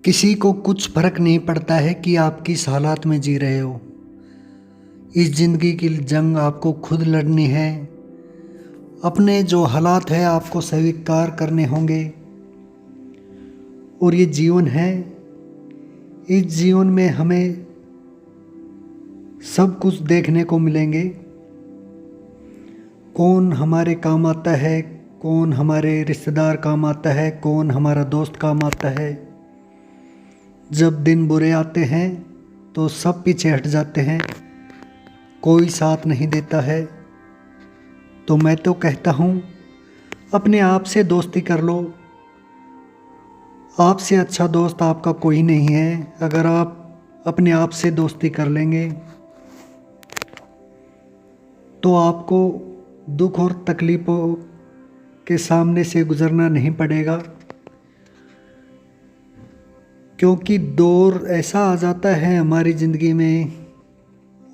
किसी को कुछ फर्क नहीं पड़ता है कि आप किस हालात में जी रहे हो। इस ज़िंदगी की जंग आपको खुद लड़नी है। अपने जो हालात है आपको स्वीकार करने होंगे। और ये जीवन है, इस जीवन में हमें सब कुछ देखने को मिलेंगे। कौन हमारे काम आता है, कौन हमारे रिश्तेदार काम आता है, कौन हमारा दोस्त काम आता है। जब दिन बुरे आते हैं तो सब पीछे हट जाते हैं, कोई साथ नहीं देता है। तो मैं तो कहता हूँ अपने आप से दोस्ती कर लो। आपसे अच्छा दोस्त आपका कोई नहीं है। अगर आप अपने आप से दोस्ती कर लेंगे तो आपको दुख और तकलीफ़ों के सामने से गुज़रना नहीं पड़ेगा। क्योंकि दौर ऐसा आ जाता है हमारी ज़िंदगी में,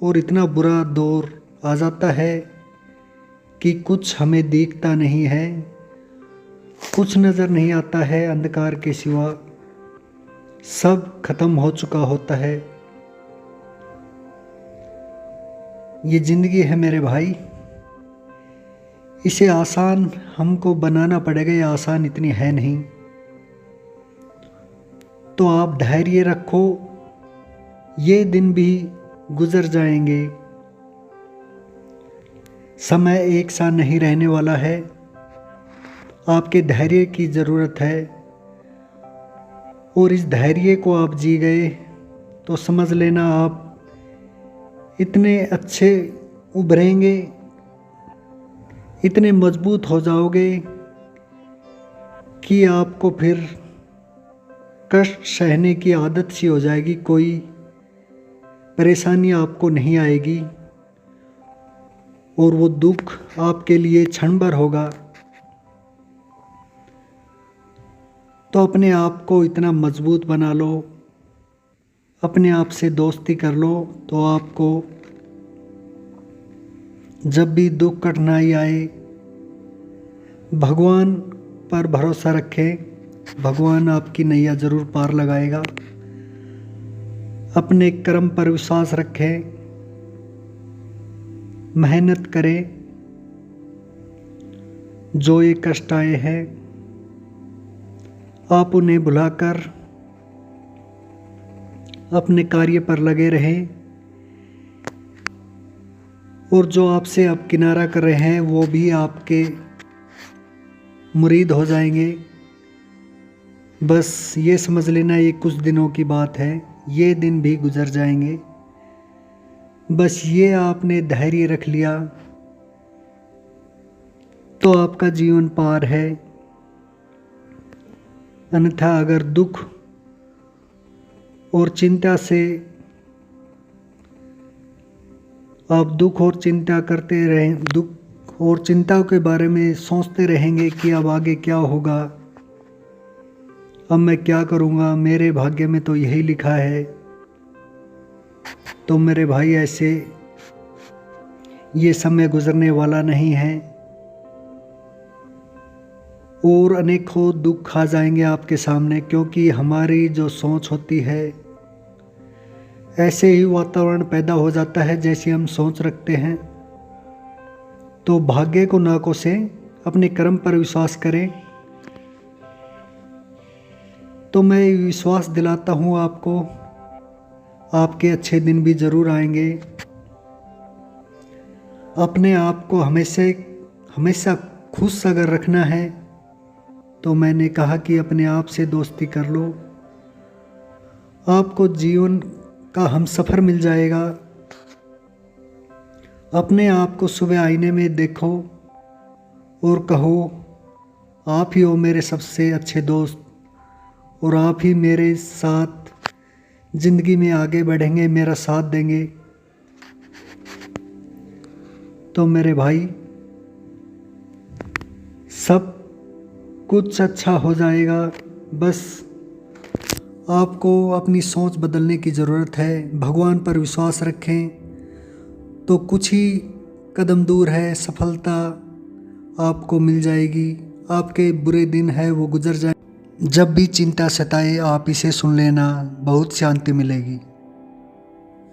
और इतना बुरा दौर आ जाता है कि कुछ हमें दिखता नहीं है, कुछ नज़र नहीं आता है। अंधकार के सिवा सब खत्म हो चुका होता है। ये ज़िंदगी है मेरे भाई, इसे आसान हमको बनाना पड़ेगा। ये आसान इतनी है नहीं। तो आप धैर्य रखो, ये दिन भी गुजर जाएंगे। समय एक सा नहीं रहने वाला है। आपके धैर्य की ज़रूरत है, और इस धैर्य को आप जी गए तो समझ लेना आप इतने अच्छे उभरेंगे, इतने मजबूत हो जाओगे कि आपको फिर कष्ट सहने की आदत सी हो जाएगी। कोई परेशानी आपको नहीं आएगी, और वो दुख आपके लिए क्षण भर होगा। तो अपने आप को इतना मजबूत बना लो, अपने आप से दोस्ती कर लो। तो आपको जब भी दुख कठिनाई आए, भगवान पर भरोसा रखें। भगवान आपकी नैया ज़रूर पार लगाएगा। अपने कर्म पर विश्वास रखें, मेहनत करें। जो ये कष्ट आए हैं आप उन्हें भुलाकर अपने कार्य पर लगे रहें, और जो आपसे अब किनारा कर रहे हैं वो भी आपके मुरीद हो जाएंगे। बस ये समझ लेना ये कुछ दिनों की बात है, ये दिन भी गुजर जाएंगे। बस ये आपने धैर्य रख लिया तो आपका जीवन पार है। अन्यथा अगर दुख और चिंता से आप दुख और चिंता करते रहें, दुख और चिंता के बारे में सोचते रहेंगे कि अब आगे क्या होगा, अब मैं क्या करूँगा, मेरे भाग्य में तो यही लिखा है। तो मेरे भाई ऐसे ये समय गुजरने वाला नहीं है, और अनेकों दुख आ जाएंगे आपके सामने। क्योंकि हमारी जो सोच होती है, ऐसे ही वातावरण पैदा हो जाता है जैसे हम सोच रखते हैं। तो भाग्य को ना कोसें, अपने कर्म पर विश्वास करें। तो मैं विश्वास दिलाता हूँ आपको, आपके अच्छे दिन भी ज़रूर आएंगे। अपने आप को हमेशा खुश अगर रखना है तो मैंने कहा कि अपने आप से दोस्ती कर लो। आपको जीवन का हमसफ़र मिल जाएगा। अपने आप को सुबह आईने में देखो और कहो, आप ही हो मेरे सबसे अच्छे दोस्त, और आप ही मेरे साथ ज़िंदगी में आगे बढ़ेंगे, मेरा साथ देंगे। तो मेरे भाई सब कुछ अच्छा हो जाएगा। बस आपको अपनी सोच बदलने की ज़रूरत है। भगवान पर विश्वास रखें तो कुछ ही कदम दूर है सफलता आपको मिल जाएगी। आपके बुरे दिन है वो गुजर जाए। जब भी चिंता सताए आप इसे सुन लेना, बहुत शांति मिलेगी।